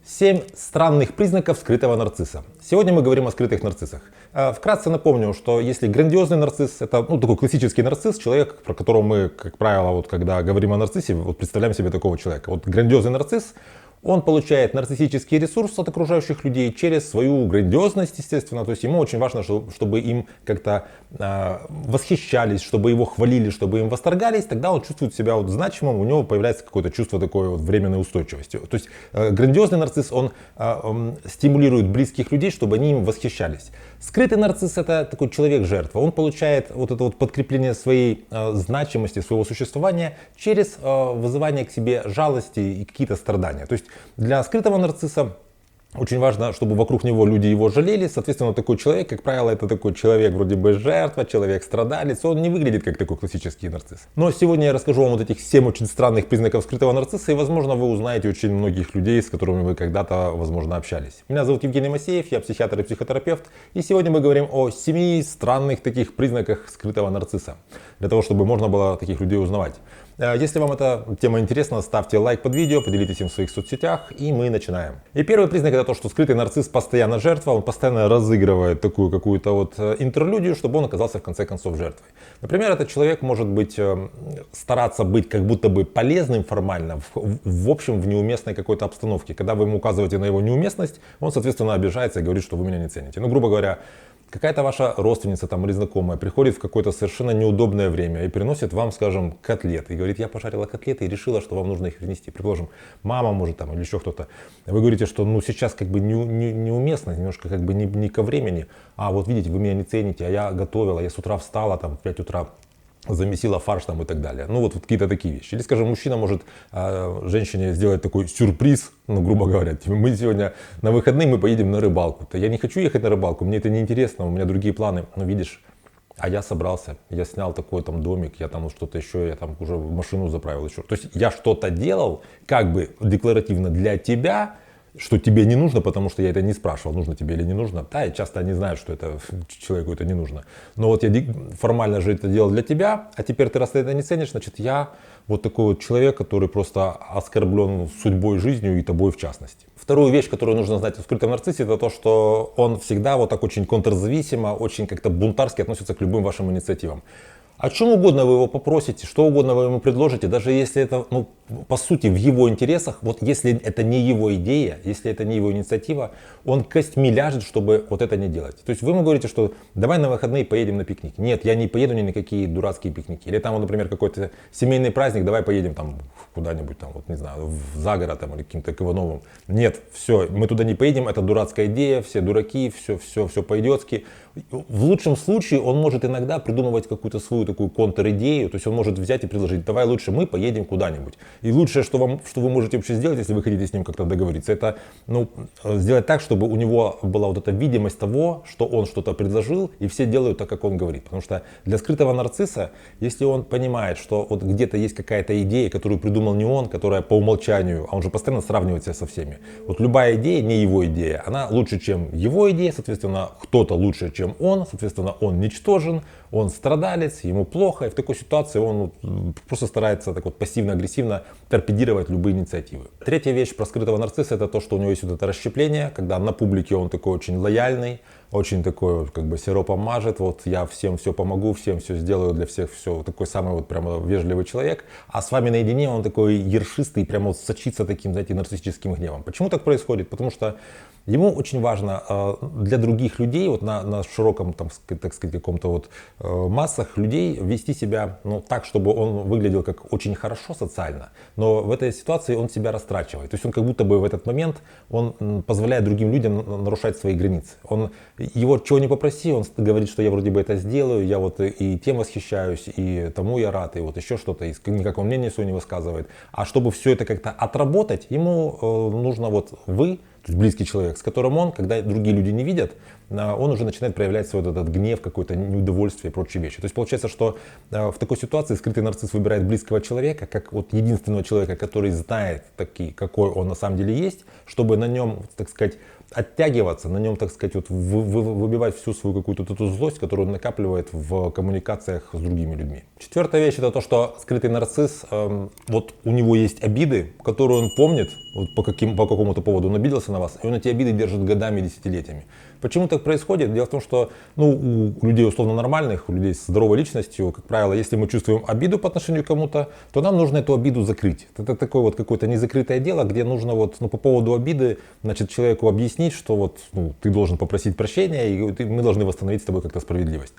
7 странных признаков скрытого нарцисса. Сегодня мы говорим о скрытых нарциссах. Вкратце напомню, что если грандиозный нарцисс, это такой классический нарцисс, человек, про которого мы, как правило, когда говорим о нарциссе, представляем себе такого человека. Грандиозный нарцисс, он получает нарциссический ресурс от окружающих людей через свою грандиозность, естественно. То есть ему очень важно, чтобы им как-то восхищались, чтобы его хвалили, чтобы им восторгались. Тогда он чувствует себя значимым, у него появляется какое-то чувство такой временной устойчивости. То есть грандиозный нарцисс, он стимулирует близких людей, чтобы они им восхищались. Скрытый нарцисс — это такой человек-жертва. Он получает это подкрепление своей значимости, своего существования через вызывание к себе жалости и какие-то страдания. То есть для скрытого нарцисса очень важно, чтобы вокруг него люди его жалели. Соответственно, такой человек, как правило, это такой человек вроде бы жертва, человек-страдалец. Он не выглядит как такой классический нарцисс. Но сегодня я расскажу вам этих 7 очень странных признаков скрытого нарцисса. И, возможно, вы узнаете очень многих людей, с которыми вы когда-то, возможно, общались. Меня зовут Евгений Масеев, я психиатр и психотерапевт. И сегодня мы говорим о 7 странных таких признаках скрытого нарцисса. Для того, чтобы можно было таких людей узнавать. Если вам эта тема интересна, ставьте лайк под видео, поделитесь им в своих соцсетях, и мы начинаем. И первый признак — это то, что скрытый нарцисс постоянно жертва, он постоянно разыгрывает такую какую-то интерлюдию, чтобы он оказался в конце концов жертвой. Например, этот человек может стараться быть как будто бы полезным формально, в общем, в неуместной какой-то обстановке. Когда вы ему указываете на его неуместность, он, соответственно, обижается и говорит, что вы меня не цените. Грубо говоря, какая-то ваша родственница или знакомая приходит в какое-то совершенно неудобное время и приносит вам, скажем, котлеты. И говорит: я пожарила котлеты и решила, что вам нужно их принести. Предположим, мама может или еще кто-то. Вы говорите, что сейчас неуместно, немножко не ко времени. А вот видите, вы меня не цените, а я готовила, я с утра встала, в 5 утра. Замесила фарш и так далее. Какие-то такие вещи. Или, скажем, мужчина может женщине сделать такой сюрприз, грубо говоря. Мы сегодня на выходные мы поедем на рыбалку. Я не хочу ехать на рыбалку, мне это не интересно, у меня другие планы. Видишь, а я собрался, я снял такой домик, я что-то еще, я уже машину заправил еще. То есть я что-то делал декларативно для тебя, что тебе не нужно, потому что я это не спрашивал, нужно тебе или не нужно. Да, и часто они знают, что человеку это не нужно. Но я формально же это делал для тебя, а теперь ты, раз ты это не ценишь, значит я такой человек, который просто оскорблен судьбой, жизнью и тобой в частности. Вторую вещь, которую нужно знать о скрытом нарциссе, это то, что он всегда очень контрзависимо, очень как-то бунтарски относится к любым вашим инициативам. О чем угодно вы его попросите, что угодно вы ему предложите, даже если это, по сути, в его интересах, если это не его идея, если это не его инициатива, он костьми ляжет, чтобы это не делать. То есть вы ему говорите, что давай на выходные поедем на пикник. Нет, я не поеду ни на какие дурацкие пикники. Или например, какой-то семейный праздник, давай поедем куда-нибудь, не знаю, за город или каким-то к Ивановым. Нет, все, мы туда не поедем, это дурацкая идея, все дураки, все по-идиотски. В лучшем случае он может иногда придумывать какую-то свою такую контр-идею, то есть он может взять и предложить: давай лучше мы поедем куда-нибудь. И лучшее, что вы можете вообще сделать, если вы хотите с ним как-то договориться, это сделать так, чтобы у него была эта видимость того, что он что-то предложил, и все делают так, как он говорит. Потому что для скрытого нарцисса, если он понимает, что где-то есть какая-то идея, которую придумал не он, которая по умолчанию, а он же постоянно сравнивает себя со всеми. Любая идея, не его идея, она лучше, чем его идея, соответственно, кто-то лучше, чем он, соответственно, он ничтожен, он страдалец, ему плохо, и в такой ситуации он просто старается пассивно-агрессивно торпедировать любые инициативы. Третья вещь про скрытого нарцисса — это то, что у него есть это расщепление, когда на публике он такой очень лояльный, очень такой сиропом мажет, я всем все помогу, всем все сделаю, для всех все, такой самый прямо вежливый человек, а с вами наедине он такой ершистый, прямо сочится таким, знаете, нарциссическим гневом. Почему так происходит? Потому что ему очень важно для других людей, на широком, так сказать, каком-то массах людей вести себя так, чтобы он выглядел как очень хорошо социально, но в этой ситуации он себя растрачивает. То есть он как будто бы в этот момент он позволяет другим людям нарушать свои границы. Его чего не попроси, он говорит, что я вроде бы это сделаю, я и тем восхищаюсь, и тому я рад, и еще что-то, и никакого мнения свое не высказывает. А чтобы все это как-то отработать, ему нужно вы, то есть близкий человек, с которым он, когда другие люди не видят, он уже начинает проявлять свой этот гнев, какое-то неудовольствие и прочие вещи. То есть получается, что в такой ситуации скрытый нарцисс выбирает близкого человека, как вот единственного человека, который знает таки, какой он на самом деле есть, чтобы на нем, так сказать, оттягиваться, на нем, так сказать, вот выбивать всю свою какую-то эту злость, которую он накапливает в коммуникациях с другими людьми. Четвертая вещь — это то, что скрытый нарцисс, вот у него есть обиды, которые он помнит, вот по какому-то поводу он обиделся на вас, и он эти обиды держит годами, десятилетиями. Почему так происходит? Дело в том, что у людей условно нормальных, у людей с здоровой личностью, как правило, если мы чувствуем обиду по отношению к кому-то, то нам нужно эту обиду закрыть. Это такое вот какое-то незакрытое дело, где нужно вот, по поводу обиды, значит, человеку объяснить, что вот, ты должен попросить прощения, и мы должны восстановить с тобой как-то справедливость.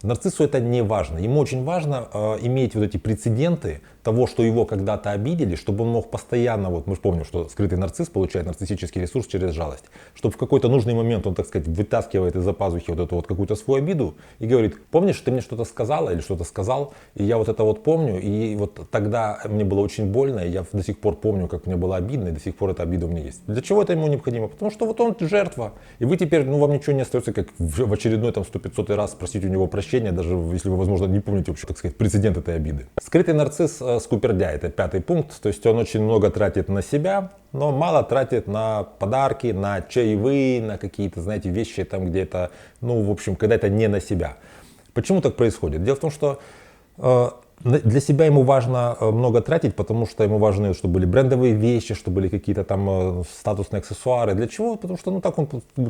Нарциссу это не важно. Ему очень важно иметь вот эти прецеденты того, что его когда-то обидели, чтобы он мог постоянно, вот мы же помним, что скрытый нарцисс получает нарциссический ресурс через жалость, чтобы в какой-то нужный момент он, так сказать, вытаскивает из-за пазухи вот эту вот какую-то свою обиду и говорит: помнишь, ты мне что-то сказала или что-то сказал, и я вот это вот помню, и вот тогда мне было очень больно, и я до сих пор помню, как мне было обидно, и до сих пор эта обида у меня есть. Для чего это ему необходимо? Потому что вот он жертва, и вы теперь, вам ничего не остается, как в очередной там 100-500 раз спросить у него прощения, даже если вы, возможно, не помните вообще, так сказать, прецедент этой обиды. Скрытый нарцисс скупердяй, это 5-й пункт, то есть он очень много тратит на себя, но мало тратит на подарки, на чаевые, на какие-то, знаете, вещи там где-то, в общем, когда это не на себя. Почему так происходит? Дело в том, что для себя ему важно много тратить, потому что ему важно, чтобы были брендовые вещи, чтобы были какие-то там статусные аксессуары. Для чего? Потому что так он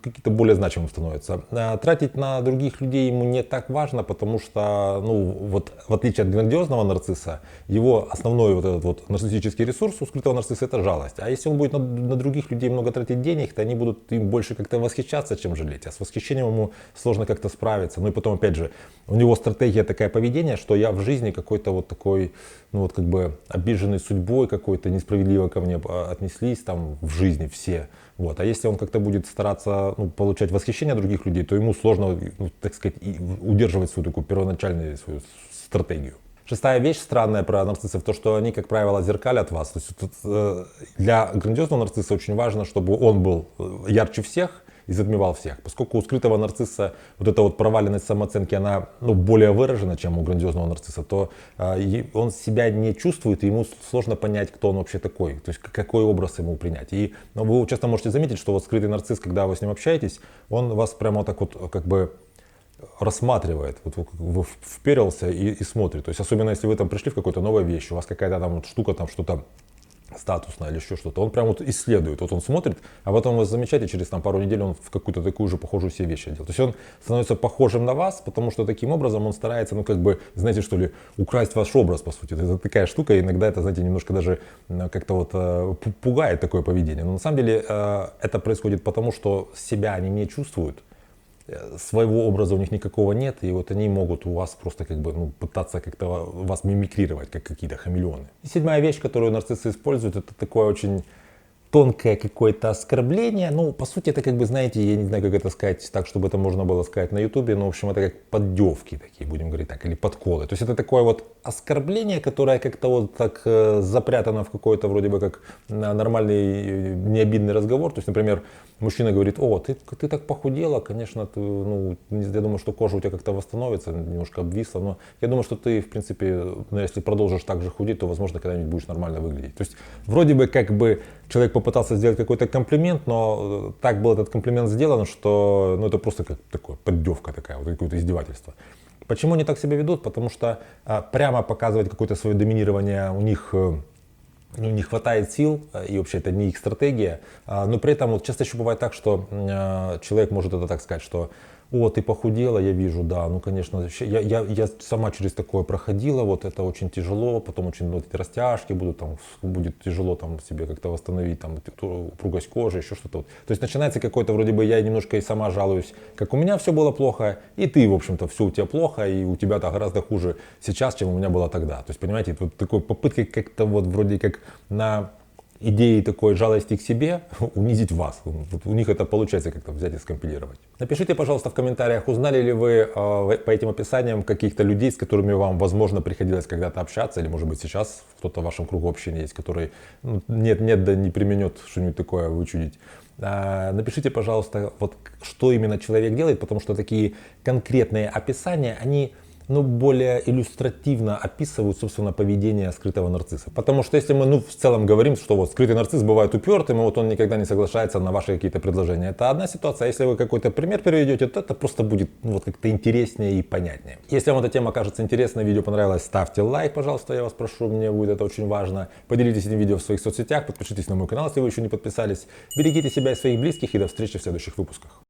какие-то более значимым становится. Тратить на других людей ему не так важно, потому что, вот в отличие от грандиозного нарцисса, его основной вот этот вот нарциссический ресурс у скрытого нарцисса — это жалость. А если он будет на других людей много тратить денег, то они будут им больше как-то восхищаться, чем жалеть. А с восхищением ему сложно как-то справиться. Ну и потом, опять же, у него стратегия такая поведения, что я в жизни какой-то вот такой, как бы обиженный судьбой какой-то, несправедливо ко мне отнеслись там в жизни все. Вот. А если он как-то будет стараться получать восхищение других людей, то ему сложно, так сказать, удерживать свою такую первоначальную свою стратегию. Шестая вещь странная про нарциссов, то, что они, как правило, зеркалят вас. То есть, для грандиозного нарцисса очень важно, чтобы он был ярче всех и затмевал всех. Поскольку у скрытого нарцисса вот эта вот проваленность самооценки, она более выражена, чем у грандиозного нарцисса, то он себя не чувствует, и ему сложно понять, кто он вообще такой, то есть какой образ ему принять. И вы часто можете заметить, что вот скрытый нарцисс, когда вы с ним общаетесь, он вас прямо так вот как бы рассматривает, вот вперился и смотрит. То есть особенно если вы там пришли в какую-то новую вещь, у вас какая-то там вот штука, там что-то статусное или еще что-то, он прям вот исследует, вот он смотрит, а потом вы замечаете, через пару недель он в какую-то такую же похожую себе вещь делает. То есть он становится похожим на вас, потому что таким образом он старается, знаете, что ли, украсть ваш образ, по сути. Это такая штука, и иногда это, знаете, немножко даже как-то вот пугает такое поведение. Но на самом деле это происходит потому, что себя они не чувствуют, своего образа у них никакого нет, и вот они могут у вас просто пытаться как-то вас мимикрировать, как какие-то хамелеоны. И седьмая вещь, которую нарциссы используют, это такое очень тонкое какое-то оскорбление. По сути, это знаете, я не знаю, как это сказать так, чтобы это можно было сказать на ютубе, но в общем это как поддевки такие, будем говорить так, или подколы. То есть это такое вот оскорбление, которое как-то вот так запрятано в какой-то вроде бы как нормальный необидный разговор. То есть, например, мужчина говорит: о, ты так похудела, конечно, я думаю, что кожа у тебя как-то восстановится, немножко обвисла, но я думаю, что ты, в принципе, если продолжишь так же худеть, то, возможно, когда-нибудь будешь нормально выглядеть. То есть, вроде бы, человек попытался сделать какой-то комплимент, но так был этот комплимент сделан, что, это просто как такое, поддевка такая, вот какое-то издевательство. Почему они так себя ведут? Потому что прямо показывать какое-то свое доминирование у них не хватает сил, и вообще это не их стратегия, но при этом часто еще бывает так, что человек может это так сказать, что: о, ты похудела, я вижу, да, конечно, я сама через такое проходила, вот это очень тяжело, потом очень эти растяжки будут, будет тяжело себе как-то восстановить упругость кожи, еще что-то. То есть начинается какой-то вроде бы я немножко и сама жалуюсь, как у меня все было плохо, и ты, в общем-то, все у тебя плохо, и у тебя-то гораздо хуже сейчас, чем у меня было тогда. То есть, понимаете, вот такой попыткой как-то вот вроде как на идеей такой жалости к себе унизить вас. Вот у них это получается как-то взять и скомпилировать. Напишите, пожалуйста, в комментариях, узнали ли вы по этим описаниям каких-то людей, с которыми вам, возможно, приходилось когда-то общаться, или, может быть, сейчас кто-то в вашем кругу общения есть, который нет, да не применет что-нибудь такое вычудить. Напишите, пожалуйста, вот что именно человек делает, потому что такие конкретные описания, они более иллюстративно описывают, собственно, поведение скрытого нарцисса. Потому что если мы, в целом говорим, что вот скрытый нарцисс бывает упертым, и вот он никогда не соглашается на ваши какие-то предложения, это одна ситуация. А если вы какой-то пример переведете, то это просто будет как-то интереснее и понятнее. Если вам эта тема кажется интересной, видео понравилось, ставьте лайк, пожалуйста, я вас прошу, мне будет это очень важно. Поделитесь этим видео в своих соцсетях, подпишитесь на мой канал, если вы еще не подписались. Берегите себя и своих близких, и до встречи в следующих выпусках.